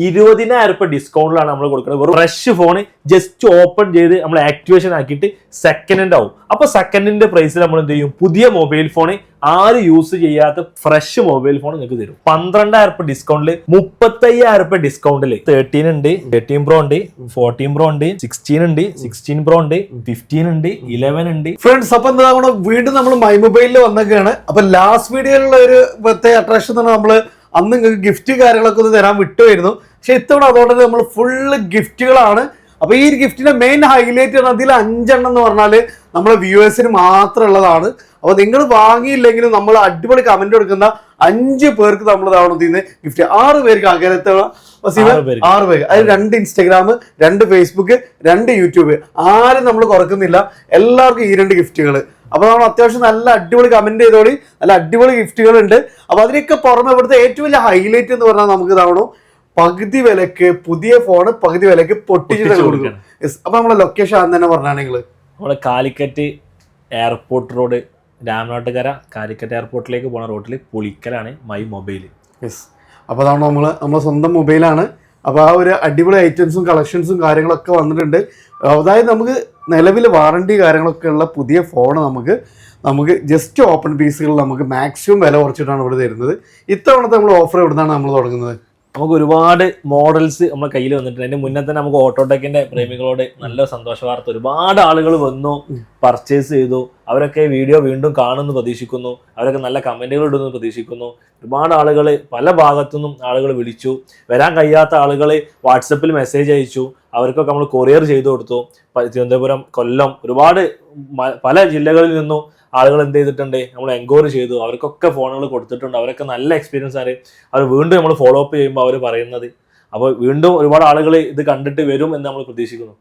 20,000 ഡിസ്കൗണ്ടിലാണ് നമ്മൾ കൊടുക്കുന്നത്. വെറും ഫ്രഷ് ഫോൺ ജസ്റ്റ് ഓപ്പൺ ചെയ്ത് നമ്മൾ ആക്ടിവേഷൻ ആക്കിയിട്ട് സെക്കൻഡ് ഹാൻഡ് ആവും. അപ്പൊ സെക്കൻഡ് ഹാൻഡ് പ്രൈസിൽ നമ്മൾ എന്ത് ചെയ്യും, പുതിയ മൊബൈൽ ഫോൺ ആരും യൂസ് ചെയ്യാത്ത ഫ്രഷ് മൊബൈൽ ഫോൺ നിങ്ങൾക്ക് തരും. 12,000 ഡിസ്കൗണ്ടില്, 35,000 ഡിസ്കൗണ്ടില് 13 ഉണ്ട്, 13 പ്രോ ഉണ്ട്, 14 പ്രോ ഉണ്ട്, 16 ഉണ്ട്, 16 പ്രോ ഉണ്ട്, 15 ഉണ്ട്, 11 ഉണ്ട്. ഫ്രണ്ട്സ്, അപ്പൊ എന്താ വീണ്ടും നമ്മൾ മൈ മൊബൈലിൽ വന്നൊക്കെയാണ്. അപ്പൊ ലാസ്റ്റ് വീഡിയോയിലുള്ള ഒരു പ്രത്യേക അട്രാക്ഷൻ എന്ന് പറഞ്ഞാൽ നമ്മള് അന്ന് നിങ്ങൾക്ക് ഗിഫ്റ്റ് കാര്യങ്ങളൊക്കെ ഒന്ന് തരാൻ വിട്ടുവരുന്നു. പക്ഷെ ഇത്തവണ അതുകൊണ്ട് നമ്മൾ ഫുള്ള് ഗിഫ്റ്റുകളാണ്. അപ്പൊ ഈ ഒരു ഗിഫ്റ്റിന്റെ മെയിൻ ഹൈലൈറ്റ് ആണ് അതിൽ 5 എണ്ണം എന്ന് പറഞ്ഞാല് നമ്മളെ വ്യൂവേഴ്സിന് മാത്രമുള്ളതാണ്. അപ്പൊ നിങ്ങൾ വാങ്ങിയില്ലെങ്കിലും നമ്മൾ അടിപൊളി കമന്റ് കൊടുക്കുന്ന 5 പേർക്ക് നമ്മൾ തവണ ഗിഫ്റ്റ്. 6 പേർക്ക് അകരത്തുള്ള 6 പേര്. അത് 2 ഇൻസ്റ്റാഗ്രാം, 2 ഫേസ്ബുക്ക്, 2 യൂട്യൂബ്, ആരും നമ്മൾ കുറക്കുന്നില്ല. എല്ലാവർക്കും ഈ 2 ഗിഫ്റ്റുകൾ. അപ്പൊ നമ്മൾ അത്യാവശ്യം നല്ല അടിപൊളി കമന്റ് ചെയ്തോളി, നല്ല അടിപൊളി ഗിഫ്റ്റുകൾ ഉണ്ട്. അപ്പൊ അതിനൊക്കെ പുറമെ ഇവിടുത്തെ ഏറ്റവും വലിയ ഹൈലൈറ്റ് എന്ന് പറഞ്ഞാൽ നമുക്ക് തവണ പകുതി വിലക്ക് പുതിയ ഫോണ് പകുതി വിലക്ക് പൊട്ടിച്ചിട്ട് കൊടുക്കണം. അപ്പൊ നമ്മളെ ലൊക്കേഷൻ ആണെന്ന് തന്നെ പറഞ്ഞാണെങ്കിൽ നമ്മളെ കാലിക്കറ്റ് എയർപോർട്ട് റോഡ്, രാമനാട്ടുകര കാലിക്കറ്റ് എയർപോർട്ടിലേക്ക് പോണ റോഡിൽ പുളിക്കലാണ് മൈ മൊബൈൽ. യെസ്. അപ്പോൾ അതാണ് നമ്മളെ സ്വന്തം മൊബൈലാണ്. അപ്പോൾ ആ ഒരു അടിപൊളി ഐറ്റംസും കളക്ഷൻസും കാര്യങ്ങളൊക്കെ വന്നിട്ടുണ്ട്. അതായത് നമുക്ക് നിലവിൽ വാറണ്ടി കാര്യങ്ങളൊക്കെ ഉള്ള പുതിയ ഫോൺ നമുക്ക് ജസ്റ്റ് ഓപ്പൺ പീസുകളിൽ നമുക്ക് മാക്സിമം വില കുറച്ചിട്ടാണ് ഇവിടെ തരുന്നത്. ഇത്തവണത്തെ നമ്മൾ ഓഫർ എവിടുന്നാണ് നമ്മൾ തുടങ്ങുന്നത്? നമുക്ക് ഒരുപാട് മോഡൽസ് നമ്മുടെ കയ്യിൽ വന്നിട്ടുണ്ട്. അതിന്റെ മുന്നേ തന്നെ നമുക്ക് ഓട്ടോടെക്കിന്റെ പ്രേമികളോട് നല്ല സന്തോഷ വാർത്ത, ഒരുപാട് ആളുകൾ വന്നു, പർച്ചേസ് ചെയ്തു. അവരൊക്കെ വീഡിയോ വീണ്ടും കാണുമെന്ന് പ്രതീക്ഷിക്കുന്നു. അവരൊക്കെ നല്ല കമന്റുകൾ ഇടുന്നു പ്രതീക്ഷിക്കുന്നു. ഒരുപാട് ആളുകൾ പല ഭാഗത്തുനിന്നും ആളുകൾ വിളിച്ചു. വരാൻ കഴിയാത്ത ആളുകൾ വാട്സപ്പിൽ മെസ്സേജ് അയച്ചു. അവർക്കൊക്കെ നമ്മൾ കൊറിയർ ചെയ്തു കൊടുത്തു. തിരുവനന്തപുരം, കൊല്ലം, ഒരുപാട് പല ജില്ലകളിൽ നിന്നും ആളുകൾ എന്ത് ചെയ്തിട്ടുണ്ട്, നമ്മൾ എൻക്വയറി ചെയ്തു. അവർക്കൊക്കെ ഫോണുകൾ കൊടുത്തിട്ടുണ്ട്. അവരൊക്കെ നല്ല എക്സ്പീരിയൻസ് ആണ്. അവർ വീണ്ടും നമ്മൾ ഫോളോ അപ്പ് ചെയ്യുമ്പോൾ അവർ പറയുന്നത്. അപ്പോൾ വീണ്ടും ഒരുപാട് ആളുകൾ ഇത് കണ്ടിട്ട് വരും എന്ന് നമ്മൾ പ്രതീക്ഷിക്കുന്നു.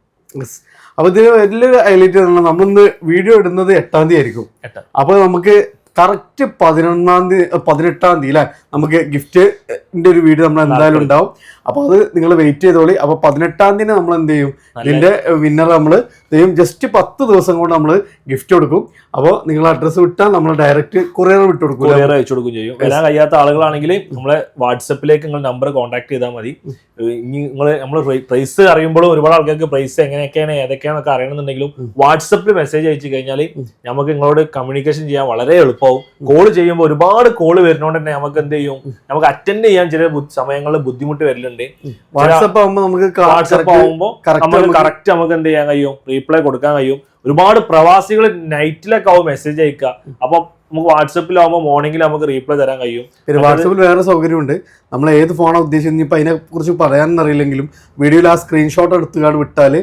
അപ്പോൾ ഇതിന് വലിയൊരു ഹൈലൈറ്റ് നമ്മളിന്ന് വീഡിയോ ഇടുന്നത് 8-ാം തീയതി ആയിരിക്കും. അപ്പോൾ നമുക്ക് കറക്റ്റ് 18-ാം തീയതി അല്ലേ നമുക്ക് ഗിഫ്റ്റിന്റെ ഒരു വീഡിയോ നമ്മൾ എന്തായാലും ഉണ്ടാവും. അപ്പോൾ അത് നിങ്ങൾ വെയിറ്റ് ചെയ്തോളി. അപ്പോൾ 18-ാം തീയതി നമ്മൾ എന്ത് ചെയ്യും, ഇതിന്റെ വിന്നർ നമ്മൾ ചെയ്യും. ജസ്റ്റ് 10 ദിവസം കൊണ്ട് നമ്മൾ ഗിഫ്റ്റ് കൊടുക്കും. അപ്പോൾ നിങ്ങൾ അഡ്രസ്സ് വിട്ടാൽ നമ്മൾ ഡയറക്റ്റ് കൊറിയർ വിട്ട് കൊടുക്കും, കൊറിയർ അയച്ചു കൊടുക്കും ചെയ്യും. വരാൻ കഴിയാത്ത ആളുകളാണെങ്കിൽ നമ്മളെ വാട്സപ്പിലേക്ക് നിങ്ങൾ നമ്പർ കോൺടാക്ട് ചെയ്താൽ മതി. ഇനി നമ്മൾ പ്രൈസ് അറിയുമ്പോഴും ഒരുപാട് ആൾക്കാർക്ക് പ്രൈസ് എങ്ങനെയൊക്കെയാണ് ഏതൊക്കെയാണെന്നൊക്കെ അറിയണമെന്നുണ്ടെങ്കിലും വാട്സപ്പിൽ മെസ്സേജ് അയച്ചു കഴിഞ്ഞാൽ നമുക്ക് നിങ്ങളോട് കമ്മ്യൂണിക്കേഷൻ ചെയ്യാൻ വളരെ എളുപ്പമാവും. കോൾ ചെയ്യുമ്പോൾ ഒരുപാട് കോള് വരുന്നതുകൊണ്ട് തന്നെ നമുക്ക് എന്ത് ചെയ്യും, നമുക്ക് അറ്റൻഡ് ചെയ്യാൻ ചില സമയങ്ങളിൽ ബുദ്ധിമുട്ട് വരലുണ്ട്. വാട്സപ്പ് ആകുമ്പോൾ കറക്റ്റ് നമുക്ക് എന്ത് ചെയ്യാൻ കഴിയും, റീപ്ലൈ കൊടുക്കാൻ കഴിയും. ഒരുപാട് പ്രവാസികൾ നൈറ്റിലൊക്കെ ആവും മെസ്സേജ് അയക്കുക. അപ്പൊ നമുക്ക് വാട്സപ്പിലാവുമ്പോൾ മോർണിംഗിൽ നമുക്ക് റീപ്ലൈ തരാൻ കഴിയും. പിന്നെ വാട്സപ്പിൽ വേറെ സൗകര്യമുണ്ട്. നമ്മൾ ഏത് ഫോണാണ് ഉദ്ദേശിച്ചത് ഇപ്പൊ അതിനെ കുറിച്ച് പറയാനൊന്നും അറിയില്ലെങ്കിലും വീഡിയോയിൽ ആ സ്ക്രീൻഷോട്ട് എടുത്തുകൊണ്ട് വിട്ടാല്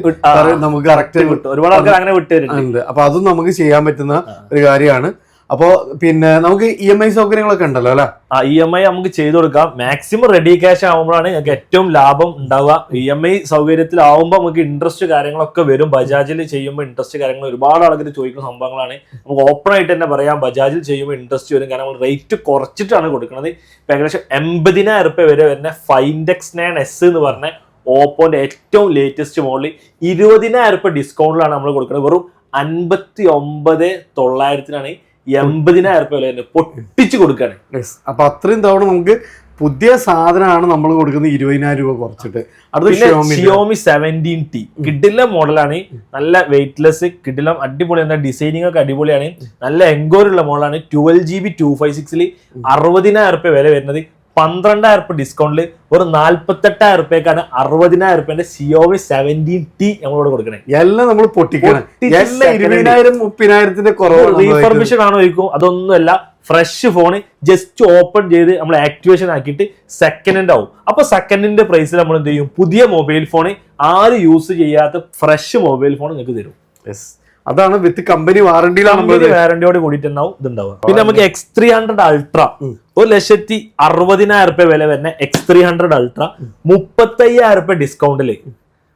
നമുക്ക് കറക്റ്റ് കിട്ടും. ഒരുപാട് ആൾക്കാർ അങ്ങനെ വിട്ടുതരുന്നുണ്ട്. അപ്പൊ അതും നമുക്ക് ചെയ്യാൻ പറ്റുന്ന ഒരു കാര്യമാണ്. അപ്പോ പിന്നെ നമുക്ക് EMI സൗകര്യങ്ങളൊക്കെ ഉണ്ടല്ലോ അല്ലെ? EMI നമുക്ക് ചെയ്തു കൊടുക്കാം. മാക്സിമം റെഡി ക്യാഷ് ആവുമ്പോഴാണ് ഞങ്ങൾക്ക് ഏറ്റവും ലാഭം ഉണ്ടാവുക. EMI സൗകര്യത്തിലാവുമ്പോൾ നമുക്ക് ഇൻട്രസ്റ്റ് കാര്യങ്ങളൊക്കെ വരും. ബജാജിൽ ചെയ്യുമ്പോൾ ഇൻട്രസ്റ്റ് കാര്യങ്ങൾ ഒരുപാട് ആൾക്കാർ ചോദിക്കുന്ന സംഭവങ്ങളാണ്. നമുക്ക് ഓപ്പൺ ആയിട്ട് തന്നെ പറയാം, ബജാജിൽ ചെയ്യുമ്പോൾ ഇൻട്രസ്റ്റ് വരും. കാരണം നമ്മൾ റേറ്റ് കുറച്ചിട്ടാണ് കൊടുക്കുന്നത്. ഇപ്പൊ ഏകദേശം 80,000 രൂപ വരെ വരുന്ന Find X9S എന്ന് പറഞ്ഞ ഓപ്പോന്റെ ഏറ്റവും ലേറ്റസ്റ്റ് മോഡൽ 20,000 രൂപ ഡിസ്കൗണ്ടിലാണ് നമ്മൾ കൊടുക്കുന്നത്. വെറും 59,900 80,000 രൂപ വില പൊട്ടിച്ചു കൊടുക്കാണ്. അപ്പൊ അത്രയും തവണ നമുക്ക് പുതിയ സാധനമാണ് നമ്മൾ കൊടുക്കുന്നത് 20,000 രൂപ കുറച്ചിട്ട്. ഷിയോമി 17T കിഡിലം മോഡലാണ്. നല്ല വെയിറ്റ്ലെസ് കിഡിലം, അടിപൊളിയാണ്. ഡിസൈനിങ് ഒക്കെ അടിപൊളിയാണ്. നല്ല എൻക്വയറി ഉള്ള മോഡലാണ്. 12GB 256 60,000 രൂപ വില വരുന്നത്. 12,000 രൂപ ഡിസ്കൗണ്ടില് ഒരു 48,000 രൂപയ്ക്കാണ് 60,000 രൂപന്റെ ഷിയോമി 17T നമ്മളോട് കൊടുക്കണേ. എല്ലാം നമ്മൾ പൊട്ടിക്കണം. 20,000-30,000 കുറവ് റീഫർബിഷൻ ആണോ ചോദിക്കും. അതൊന്നുമല്ല, ഫ്രഷ് ഫോൺ ജസ്റ്റ് ഓപ്പൺ ചെയ്ത് നമ്മൾ ആക്ടിവേഷൻ ആക്കിയിട്ട് സെക്കൻഡ് ഹാൻഡ് ആവും. അപ്പൊ സെക്കൻഡ് ഹാൻഡ് പ്രൈസിൽ നമ്മൾ എന്ത് ചെയ്യും, പുതിയ മൊബൈൽ ഫോൺ ആരും യൂസ് ചെയ്യാത്ത ഫ്രഷ് മൊബൈൽ ഫോൺ നിങ്ങൾക്ക് തരും. അതാണ് വിത്ത് കമ്പനി വാറണ്ടിയിലാണ്, വാറണ്ടിയോട് കൂടിയിട്ടുണ്ടാവും ഇതുണ്ടാവുക. പിന്നെ നമുക്ക് X300 അൾട്ര 1,60,000 രൂപ വില വരുന്ന X300 അൾട്ര 35,000 രൂപ ഡിസ്കൗണ്ടില്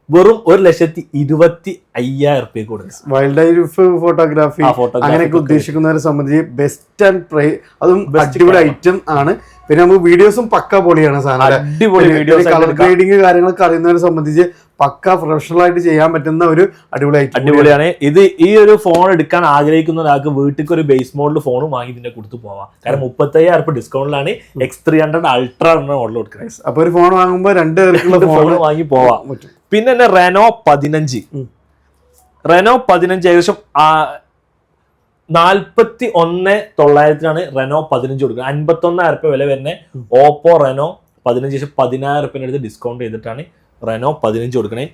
വെറും 1,25,000 5000 കൊടുക്കുക. വൈൽഡ് ലൈഫ് ഫോട്ടോഗ്രാഫി അങ്ങനെയൊക്കെ ഉദ്ദേശിക്കുന്നവരെ സംബന്ധിച്ച് ബെസ്റ്റ് ആൻഡ് അതും അടിപൊളി ഐറ്റം ആണ്. പിന്നെ നമുക്ക് വീഡിയോസും പക്ക പൊളിയാണ് സാധനം. കളർ ഗ്രേഡിങ് കാര്യങ്ങളൊക്കെ അറിയുന്നവരെ സംബന്ധിച്ച് പക്ക പ്രൊഫഷണൽ ആയിട്ട് ചെയ്യാൻ പറ്റുന്ന ഒരു അടിപൊളിയാണ് ഇത്. ഈ ഒരു ഫോൺ എടുക്കാൻ ആഗ്രഹിക്കുന്ന ഒരാൾക്ക് വീട്ടിൽ ഒരു ബേസ് മോഡൽ ഫോണും വാങ്ങി ഇതിന്റെ കൊടുത്ത് പോവാം. കാരണം 35,000 ഡിസ്കൗണ്ടിലാണ് X300 അൾട്രാ എന്ന മോഡൽ കൊടുക്കുന്നത്. അപ്പൊ ഒരു ഫോൺ വാങ്ങുമ്പോൾ 2 പേർക്കുള്ള ഫോൺ വാങ്ങി പോവാം. പിന്നെ തന്നെ റെനോ 15 ഏകദേശം 41,900 റെനോ 15 കൊടുക്കുന്നത്. 51,000 വില വരുന്ന ഓപ്പോ റെനോ 15 10,000 അടുത്ത് ഡിസ്കൗണ്ട് ചെയ്തിട്ടാണ് റെനോ 15 കൊടുക്കണേ.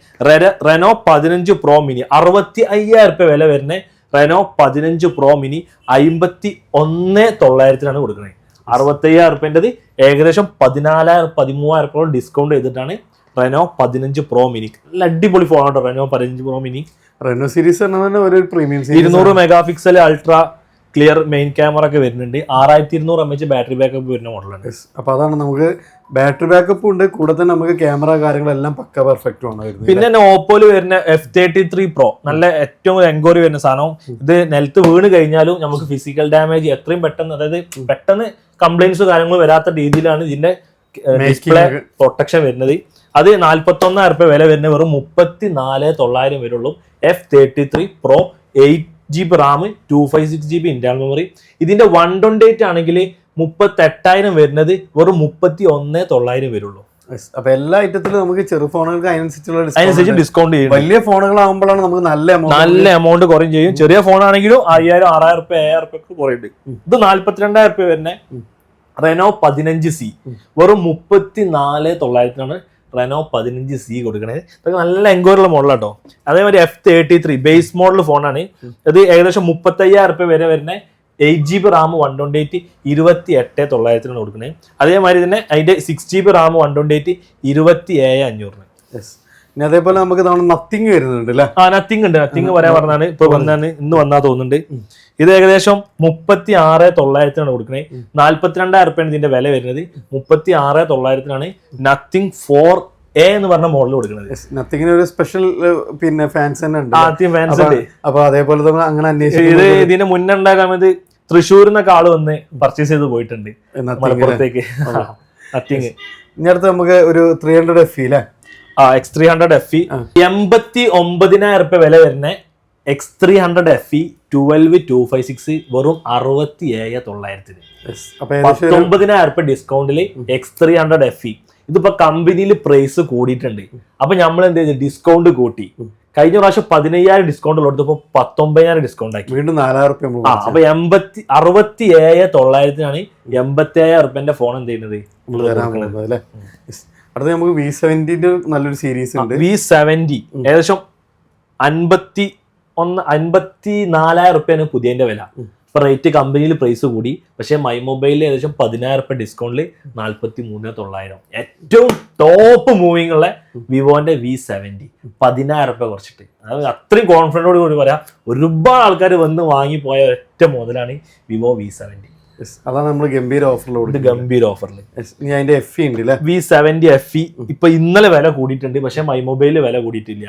റെനോ 15 പ്രോ മിനി 65,000 വില വരുന്ന റെനോ 15 പ്രോ മിനി 51,900 കൊടുക്കണേ. 65,000 ഏകദേശം 14,000-13,000 ഡിസ്കൗണ്ട് ചെയ്തിട്ടാണ് റെനോ 15 പ്രോ മിനി. നല്ല അടിപൊളി ഫോണാട്ടോ Reno 15 pro mini. Reno series ഒരു premium 200 megapixel ultra clear main camera ഒക്കെ വരുന്നുണ്ട്. 6200 mAh ബാറ്ററി ബാക്കപ്പ് വരുന്ന മോഡലാണ്. അപ്പൊ അതാണ് നമുക്ക് ബാറ്ററി ബാക്കപ്പ് ഉണ്ട്, കൂടെ തന്നെ നമുക്ക് ക്യാമറ കാര്യങ്ങളെല്ലാം പക്ക പെർഫെക്റ്റ് ആണ്. പിന്നെ തന്നെ ഓപ്പോയില് വരുന്ന F33 Pro നല്ല ഏറ്റവും എൻക്വയറി വരുന്ന സാധനം. ഇത് നിലത്ത് വീണ് കഴിഞ്ഞാലും നമുക്ക് ഫിസിക്കൽ ഡാമേജ് എത്രയും പെട്ടെന്ന്, അതായത് പെട്ടെന്ന് കംപ്ലൈന്റ്സ് കാര്യങ്ങൾ വരാത്ത രീതിയിലാണ് ഇതിന്റെ ഡിസ്പ്ലേ പ്രൊട്ടക്ഷൻ വരുന്നത്. അത് 41,000 വില വരുന്ന വെറും 34,900 വരുള്ളൂ. F33 Pro 8GB RAM 256GB internal memory. ഇതിന്റെ 128 ആണെങ്കിൽ 38,000 വരുന്നത് വെറും 31,900 വരുള്ളൂ. അപ്പൊ എല്ലാ ഐറ്റത്തിലും നമുക്ക് ചെറു ഫോണുകൾക്ക് അതിനനുസരിച്ച് ഡിസ്കൗണ്ട് ചെയ്യും. വലിയ ഫോണുകളാകുമ്പോഴാണ് നമുക്ക് നല്ല എമൗണ്ട് കുറയും ചെയ്യും. ചെറിയ ഫോൺ ആണെങ്കിലും 5,000, 6,000, 7,000 കുറയുണ്ട്. ഇത് 42,000 വരുന്ന റെനോ 15C വെറും 34,900 റെനോ 15C കൊടുക്കണേ. ഇതൊക്കെ നല്ല എൻക്വയറിയുള്ള മോഡലാട്ടോ. അതേമാതിരി F33 ബേസ് മോഡൽ ഫോണാണ്. ഇത് ഏകദേശം 35,000 വരെ വരുന്ന 8GB RAM 128 28,900 കൊടുക്കണേ. അതേമാതിരി തന്നെ അതിന്റെ 6GB RAM 128 27,500. പിന്നെ അതേപോലെ നമുക്ക് നത്തിങ് വരുന്നുണ്ട് അല്ലേ? നത്തിങ് ഉണ്ട്. നത്തിങ് പറയാൻ പറഞ്ഞാണ് ഇപ്പൊ ഇന്ന് വന്നാ തോന്നുന്നുണ്ട്. ഇത് ഏകദേശം 36,900 കൊടുക്കണേ. 42,000 ഇതിന്റെ വില വരുന്നത്. 36,900 നത്തിങ് 4A എന്ന് പറഞ്ഞ മോഡൽ കൊടുക്കുന്നത്. നത്തിങ്ങിന് ഒരു സ്പെഷ്യൽ പിന്നെ ഫാൻസ് തന്നെ ഉണ്ട്. ഫാൻസ് ഉണ്ട്. അപ്പൊ അതേപോലെ അങ്ങനെ അന്വേഷിച്ചു. ഇത് ഇതിന്റെ മുന്നേ ഉണ്ടാക്കാൻ വേണ്ടി തൃശ്ശൂരിൽ നിന്നൊക്കെ ആള് വന്ന് പർച്ചേസ് ചെയ്ത് പോയിട്ടുണ്ട് മലപ്പുറത്തേക്ക്. നത്തിങ്. ഇനി അടുത്ത് നമുക്ക് ഒരു 300FE അല്ലേ? X300FE 89,000 വില വരുന്ന X300FE 12/256 വെറും 67,900. 19,000 ഡിസ്കൗണ്ടില് X300FE. ഇതിപ്പോ കമ്പനിയിൽ പ്രൈസ് കൂടിയിട്ടുണ്ട്. അപ്പൊ നമ്മൾ എന്ത് ചെയ്തു? ഡിസ്കൗണ്ട് കൂട്ടി. കഴിഞ്ഞ പ്രാവശ്യം 15,000 ഡിസ്കൗണ്ട് ഉള്ളപ്പോൾ 19,000 ഡിസ്കൗണ്ട് ആക്കി. വീണ്ടും 4,000. അപ്പൊ 67,900 87,000 ഫോൺ എന്ത് ചെയ്യുന്നത്? അടുത്ത നമുക്ക് V70 നല്ലൊരു സീരീസ് ഉണ്ട്. V70 ഏകദേശം 54,000 പുതിയതിന്റെ വില. ഇപ്പൊ റേറ്റ് കമ്പനിയിൽ പ്രൈസ് കൂടി. പക്ഷെ മൈ മൊബൈലിൽ ഏകദേശം 10,000 ഡിസ്കൗണ്ടിൽ 43,900. ഏറ്റവും ടോപ്പ് മൂവിംഗ് ഉള്ള വിവോന്റെ V70 10,000 കുറച്ചിട്ട്. അതായത് അത്രയും കോൺഫിഡൻറ്റോട് കൂടി പറയാം. ഒരുപാട് ആൾക്കാർ വന്ന് വാങ്ങിപ്പോയ ഒറ്റ മോഡലാണ് വിവോ V70. അതാണ് നമ്മൾ ഗംഭീര ഓഫറിൽ ഗംഭീര ഓഫറിൽ. അതിന്റെ FE ഉണ്ട് അല്ലേ? V70FE ഇപ്പൊ ഇന്നലെ വില കൂടിയിട്ടുണ്ട്. പക്ഷെ മൈ മൊബൈലിൽ വില കൂടിയിട്ടില്ല.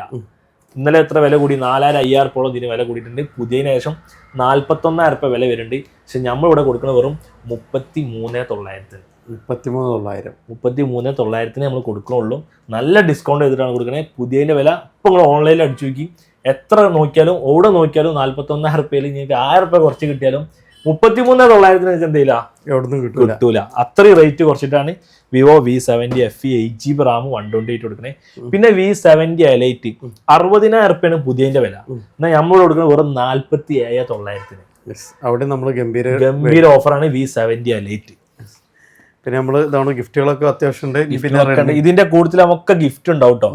ഇന്നലെ എത്ര വില കൂടി? 4,500 ഇതിന് വില കൂടിയിട്ടുണ്ട്. പുതിയതിന് ശേഷം 41,000 വില വരുന്നുണ്ട്. പക്ഷെ നമ്മൾ ഇവിടെ കൊടുക്കുന്ന വെറും 33,900. 33,900 നമ്മൾ കൊടുക്കണുള്ളൂ. നല്ല ഡിസ്കൗണ്ട് ചെയ്തിട്ടാണ് കൊടുക്കുന്നത്. പുതിയതിന്റെ വില ഇപ്പൊ നിങ്ങൾ ഓൺലൈനിൽ അടിച്ചു നോക്കി എത്ര നോക്കിയാലും എവിടെ നോക്കിയാലും 41,000 നിങ്ങൾക്ക് 1,000 കുറച്ച് കിട്ടിയാലും 33,900 എന്തെയില്ല കിട്ടൂല. അത്രയും rate കുറച്ചിട്ടാണ് Vivo V70FE 8GB RAM 128 കൊടുക്കണേ. പിന്നെ V70 Lite 60,000 പുതിയതിന്റെ വില. എന്നാൽ നമ്മൾ കൊടുക്കുന്നത് വെറും 47,900. അവിടെ നമ്മൾ ഗംഭീര ഓഫറാണ് V70 Lite. പിന്നെ നമ്മള് ഇതാണ് ഗിഫ്റ്റുകളൊക്കെ അത്യാവശ്യം ഉണ്ട്. ഇതിന്റെ കൂടുതൽ നമുക്ക് ഗിഫ്റ്റ് ഉണ്ടാവും കേട്ടോ.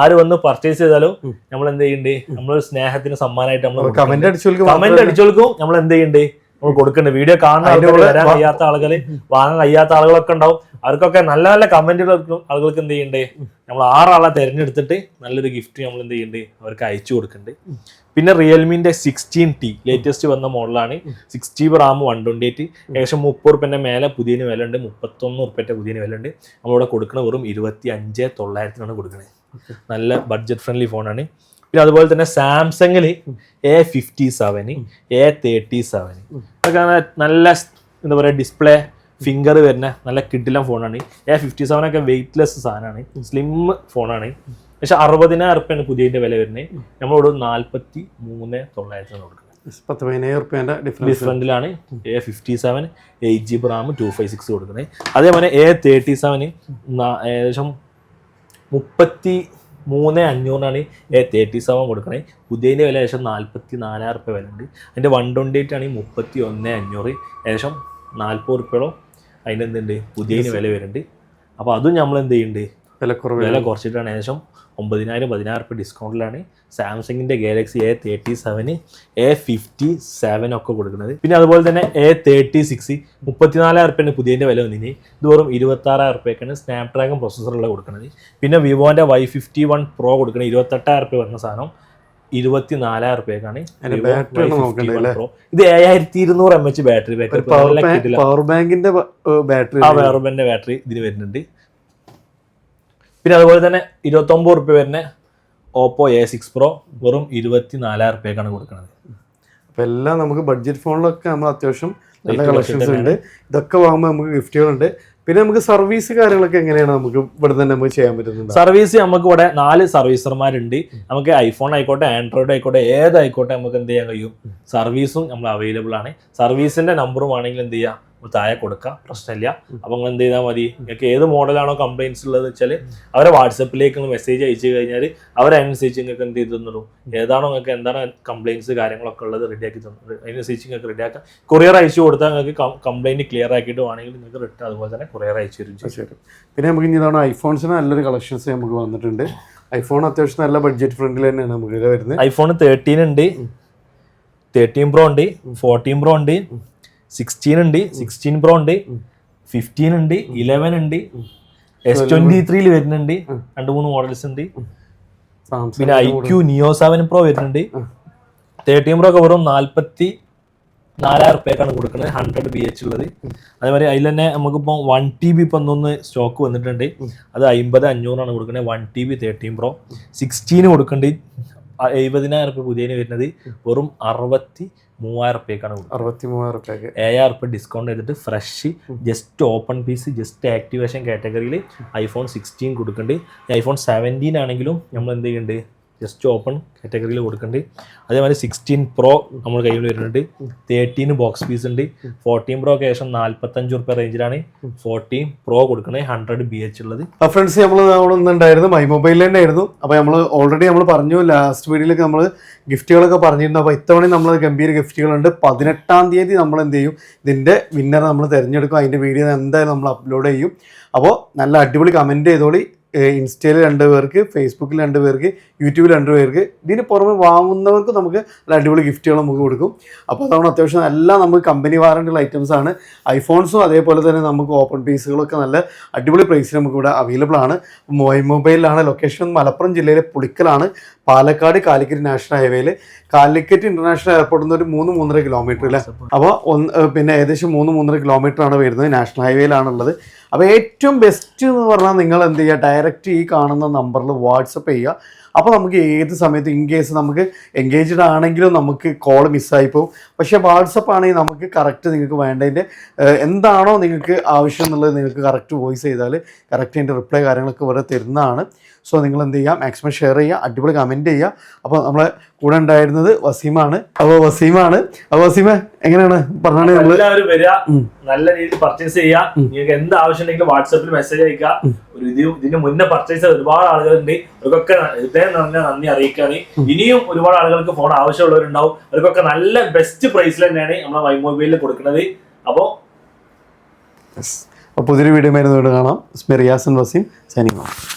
ആര് വന്ന് പർച്ചേസ് ചെയ്താലും നമ്മൾ എന്ത് ചെയ്യണ്ടേ? നമ്മൾ സ്നേഹത്തിന് സമ്മാനമായിട്ട് നമ്മൾ കമന്റ് അടിച്ചോൾക്കും. നമ്മൾ എന്ത് ചെയ്യണ്ടേ? നമ്മൾ കൊടുക്കണ്ടേ? വീഡിയോ കാണുന്ന ആളുകൾ, വരാൻ കഴിയാത്ത ആളുകൾ, വാങ്ങാൻ കഴിയാത്ത ആളുകളൊക്കെ ഉണ്ടാവും. അവർക്കൊക്കെ നല്ല നല്ല കമന്റുകൾ ആളുകൾക്ക് എന്ത് ചെയ്യണ്ടേ? നമ്മൾ 6 ആളെ തിരഞ്ഞെടുത്തിട്ട് നല്ലൊരു ഗിഫ്റ്റ് നമ്മൾ എന്ത് ചെയ്യണ്ടേ? അവർക്ക് അയച്ചു കൊടുക്കണ്ടേ. പിന്നെ റിയൽമിന്റെ 16T ലേറ്റസ്റ്റ് വന്ന മോഡലാണ്. 6GB RAM 128 ഏകദേശം 30 രൂപന്റെ മേലെ പുതിയതിന് വില ഉണ്ട്. 31 രൂപന്റെ പുതിയതിന് വില ഉണ്ട്. നമ്മളിവിടെ കൊടുക്കുന്നത് വെറും 25,900 കൊടുക്കണേ. നല്ല ബഡ്ജറ്റ് ഫ്രണ്ട്ലി ഫോണാണ്. പിന്നെ അതുപോലെ തന്നെ സാംസങ്ങിൽ A57, A37 അതൊക്കെ നല്ല എന്താ പറയുക ഡിസ്പ്ലേ ഫിംഗർ വരുന്ന നല്ല കിടിലം ഫോണാണ്. A57 ഒക്കെ വെയിറ്റ്ലെസ് സാധനമാണ്, സ്ലിം ഫോണാണ്. പക്ഷെ 60,000 റുപ്യാണ് പുതിയതിന്റെ വില വരുന്നത്. നമ്മളോട് 43,900 കൊടുക്കുന്നത്. 10,000 ഡിഫറൻറ്റിലാണ് A57 8GB RAM 256 കൊടുക്കുന്നത്. അതേപോലെ A37 ഏകദേശം 33,500 A37 കൊടുക്കണേ. പുതിയതിൻ്റെ വില ഏകദേശം 44,000 റുപ്യ വില ഉണ്ട്. അതിൻ്റെ 128 ആണെങ്കിൽ 31,500, ഏകദേശം 40 റുപ്യോളം അതിൻ്റെ എന്തുണ്ട് പുതിയതിന് വില വരുന്നുണ്ട്. അപ്പോൾ അതും നമ്മൾ എന്ത് ചെയ്യുന്നുണ്ട്, വില കുറച്ചിട്ടാണ് ഏകദേശം 9,000-10,000 റുപ്യ ഡിസ്കൗണ്ടിലാണ് സാംസങ്ങിൻ്റെ ഗാലക്സി A37 A57 ഒക്കെ കൊടുക്കുന്നത്. പിന്നെ അതുപോലെ തന്നെ A36 34,000 റുപ്യാണ് പുതിയതിൻ്റെ വില വന്നിന്. ഇത് വെറും 26,000 റുപ്യക്കാണ് സ്നാപ്ഡ്രാഗൺ പ്രൊസസ്സറുള്ള കൊടുക്കുന്നത്. പിന്നെ വിവോൻ്റെ Y51 Pro കൊടുക്കുന്നത് 28,000 റുപ്യ വന്ന സാധനം 24,000 റുപ്യക്കാണ്. ഇത് 7200 mAh ബാറ്ററി ബാക്കപ്പ്, പവർ ബാങ്കിന്റെ ബാറ്ററി ഇതിന് വരുന്നുണ്ട്. പിന്നെ അതുപോലെ തന്നെ 29 റുപ്യ വരുന്ന ഓപ്പോ A6 Pro വെറും 24,000 റുപ്യക്കാണ് കൊടുക്കുന്നത്. അപ്പം എല്ലാം നമുക്ക് ബഡ്ജറ്റ് ഫോണിലൊക്കെ നമ്മൾ അത്യാവശ്യം നല്ല കളക്ഷൻസ് ഉണ്ട്. ഇതൊക്കെ വാങ്ങുമ്പോൾ നമുക്ക് ഗിഫ്റ്റുകളുണ്ട്. പിന്നെ നമുക്ക് സർവീസ് കാര്യങ്ങളൊക്കെ എങ്ങനെയാണ് നമുക്ക് ഇവിടെ തന്നെ നമുക്ക് ചെയ്യാൻ പറ്റുന്നത്? സർവീസ് നമുക്ക് ഇവിടെ 4 സർവീസർമാരുണ്ട്. നമുക്ക് ഐഫോൺ ആയിക്കോട്ടെ, ആൻഡ്രോയിഡ് ആയിക്കോട്ടെ, ഏതായിക്കോട്ടെ നമുക്ക് എന്ത് ചെയ്യാൻ കഴിയും, സർവീസും നമ്മൾ അവൈലബിൾ ആണ്. സർവീസിന്റെ നമ്പറും ആണെങ്കിൽ എന്ത് ചെയ്യാം, താഴെ കൊടുക്കാം, പ്രശ്നമില്ല. അപ്പോൾ നിങ്ങൾ എന്ത് ചെയ്താൽ മതി, നിങ്ങൾക്ക് ഏത് മോഡലാണോ കംപ്ലയിൻസ് ഉള്ളതെന്ന് വെച്ചാൽ അവരെ വാട്സപ്പിലേക്ക് മെസ്സേജ് അയച്ചു കഴിഞ്ഞാൽ അവരനുസരിച്ച് നിങ്ങൾക്ക് എന്ത് ചെയ്ത് തന്നിടും, ഏതാണോ നിങ്ങൾക്ക് എന്താണ് കംപ്ലയിൻസ് കാര്യങ്ങളൊക്കെ ഉള്ളത് റെഡിയാക്കി തന്നു, അതിനനുസരിച്ച് നിങ്ങൾക്ക് റെഡിയാക്കാം. കൊറിയർ അയച്ചു കൊടുത്താൽ നിങ്ങൾക്ക് കംപ്ലയിൻറ്റ് ക്ലിയർ ആക്കിയിട്ട് വേണമെങ്കിൽ നിങ്ങൾക്ക് റിട്ടേൺ അതുപോലെ തന്നെ കൊറിയർ അയച്ചു തരും. പിന്നെ നമുക്ക് ഇനി ഇതാണ് ഐഫോൺസിന് നല്ലൊരു കളക്ഷൻസ് നമുക്ക് വന്നിട്ടുണ്ട്. ഐഫോൺ അത്യാവശ്യം നല്ല ബഡ്ജറ്റ് ഫ്രണ്ടിൽ തന്നെയാണ് നമുക്ക് വരുന്നത്. ഐഫോൺ 13 ഉണ്ട്, 13 Pro ഉണ്ട്, 14 Pro ഉണ്ട്, 16 ഉണ്ട്, 16 Pro ഉണ്ട്, 15 ഉണ്ട്, 11 ഉണ്ട്, S23 വരുന്നുണ്ട്, 2-3 മോഡൽസ് ഉണ്ട്. പിന്നെ IQ Neo 7 Pro വരുന്നുണ്ട്. 13 Pro ഒക്കെ വെറും 44,000 റുപ്യക്കാണ് കൊടുക്കുന്നത്, 100 BH ഉള്ളത്. അതേമാതിരി അതിൽ തന്നെ നമുക്കിപ്പോൾ 1 TB ഇപ്പം ഒന്നൊന്ന് സ്റ്റോക്ക് വന്നിട്ടുണ്ട്. അത് 50,500 കൊടുക്കുന്നത്. 1 TB 13 Pro 16 കൊടുക്കേണ്ടത് 70,000 റുപ്യ പുതിയതിന് വരുന്നത് വെറും 63,000 റുപ്യക്കാണ് കൊടുക്കുന്നത്. 63,000 റുപ്യക്ക് 7,000 റുപ്യ ഡിസ്കൗണ്ട് ചെയ്തിട്ട് fresh just open piece just activation കാറ്റഗറിയിൽ iPhone 16 കൊടുക്കുന്നുണ്ട്. iPhone 17 ആണെങ്കിലും നമ്മൾ എന്ത് ചെയ്യുന്നുണ്ട്, ജസ്റ്റ് ഓപ്പൺ കാറ്റഗറിയിൽ കൊടുക്കുന്നുണ്ട്. അതേമാതിരി 16 Pro നമ്മൾ കയ്യിൽ വരുന്നുണ്ട്. 13 ബോക്സ് പീസ് ഉണ്ട്. 14 Pro ഏകദേശം 45 റുപ്യ റേഞ്ചിലാണ് 14 Pro കൊടുക്കുന്നത്, 100 BH ഉള്ളത്. ഫ്രണ്ട്സ് നമ്മൾ അവിടെ ഒന്നുണ്ടായിരുന്നു മൈ മൊബൈലിൽ തന്നെ ആയിരുന്നു. അപ്പോൾ നമ്മൾ ഓൾറെഡി നമ്മൾ പറഞ്ഞു ലാസ്റ്റ് വീഡിയോയിലൊക്കെ നമ്മൾ ഗിഫ്റ്റുകളൊക്കെ പറഞ്ഞിരുന്നു. അപ്പോൾ ഇത്തവണ നമ്മൾ ഗംഭീര ഗിഫ്റ്റുകളുണ്ട്. 18-ാം തീയതി നമ്മൾ എന്ത് ചെയ്യും, ഇതിൻ്റെ വിന്നർ നമ്മൾ തിരഞ്ഞെടുക്കും. അതിൻ്റെ വീഡിയോ എന്തായാലും നമ്മൾ അപ്ലോഡ് ചെയ്യും. അപ്പോൾ നല്ല അടിപൊളി കമൻറ്റ് ചെയ്തോളി. ഇൻസ്റ്റയിൽ 2 പേർക്ക്, ഫേസ്ബുക്കിൽ 2 പേർക്ക്, യൂട്യൂബിൽ 2 പേർക്ക്. ഇതിന് പുറമെ വാങ്ങുന്നവർക്ക് നമുക്ക് അടിപൊളി ഗിഫ്റ്റുകൾ നമുക്ക് കൊടുക്കും. അപ്പോൾ അതാണ് അത്യാവശ്യം എല്ലാം നമുക്ക് കമ്പനി വാറണ്ടിയുള്ള ഐറ്റംസ് ആണ്. ഐഫോൺസും അതേപോലെ തന്നെ നമുക്ക് ഓപ്പൺ പീസുകളൊക്കെ നല്ല അടിപൊളി പ്രൈസിൽ നമുക്ക് ഇവിടെ അവൈലബിൾ ആണ്. മൊബൈലിലാണ്. ലൊക്കേഷൻ മലപ്പുറം ജില്ലയിലെ പുളിക്കലാണ്, പാലക്കാട് കാലിക്കറ്റ് നാഷണൽ ഹൈവേയിൽ. കാലിക്കറ്റ് ഇന്റർനാഷണൽ എയർപോർട്ടിൽ നിന്ന് ഒരു 3-3.5 കിലോമീറ്റർ അല്ലേ. അപ്പോൾ പിന്നെ ഏകദേശം 3-3.5 കിലോമീറ്റർ ആണ് വരുന്നത്. നാഷണൽ ഹൈവേയിലാണുള്ളത്. അപ്പോൾ ഏറ്റവും ബെസ്റ്റ് എന്ന് പറഞ്ഞാൽ നിങ്ങൾ എന്ത് ചെയ്യുക, ഡയറക്റ്റ് ഈ കാണുന്ന നമ്പറിൽ വാട്സപ്പ് ചെയ്യുക. അപ്പോൾ നമുക്ക് ഏത് സമയത്ത് ഇൻ കേസ് നമുക്ക് എൻഗേജ്ഡ് ആണെങ്കിലും നമുക്ക് കോൾ മിസ്സായി പോകും. പക്ഷേ വാട്സപ്പ് ആണെങ്കിൽ നമുക്ക് കറക്റ്റ് നിങ്ങൾക്ക് വേണ്ടതിൻ്റെ എന്താണോ നിങ്ങൾക്ക് ആവശ്യം എന്നുള്ളത് നിങ്ങൾക്ക് കറക്റ്റ് വോയിസ് ചെയ്താൽ കറക്റ്റ് അതിൻ്റെ റിപ്ലൈ കാര്യങ്ങളൊക്കെ ഇവിടെ തരുന്നതാണ്. സോ നിങ്ങൾ എന്ത് ചെയ്യുക, മാക്സിമം ഷെയർ ചെയ്യുക, അടിപൊളി കമൻറ്റ് ചെയ്യുക. അപ്പോൾ നമ്മളെ കൂടെ ഉണ്ടായിരുന്നത് വസീമാണ്. അപ്പോൾ വസീമ എങ്ങനെയാണ് പറഞ്ഞാൽ എല്ലാവരും വരിക, നല്ല രീതിയിൽ പർച്ചേസ് ചെയ്യുക. നിങ്ങൾക്ക് എന്ത് ആവശ്യം ഉണ്ടെങ്കിലും വാട്സാപ്പിൽ മെസ്സേജ് അയക്കുക. ഇതിന് മുന്നേ പർച്ചേസ് ചെയ്ത ഒരുപാട് ആളുകളുണ്ട്, അവർക്കൊക്കെ ഹൃദയം നിറഞ്ഞ നന്ദി അറിയിക്കുകയാണ്. ഇനിയും ഒരുപാട് ആളുകൾക്ക് ഫോൺ ആവശ്യമുള്ളവരുണ്ടാവും. അവർക്കൊക്കെ നല്ല ബെസ്റ്റ് പ്രൈസിൽ തന്നെയാണ് നമ്മളെ മൈ മൊബൈലിൽ കൊടുക്കുന്നത്. അപ്പോൾ പുതിയൊരു വീഡിയോ വരുന്നതോട് കാണാം. Riyas and Waseem signing of.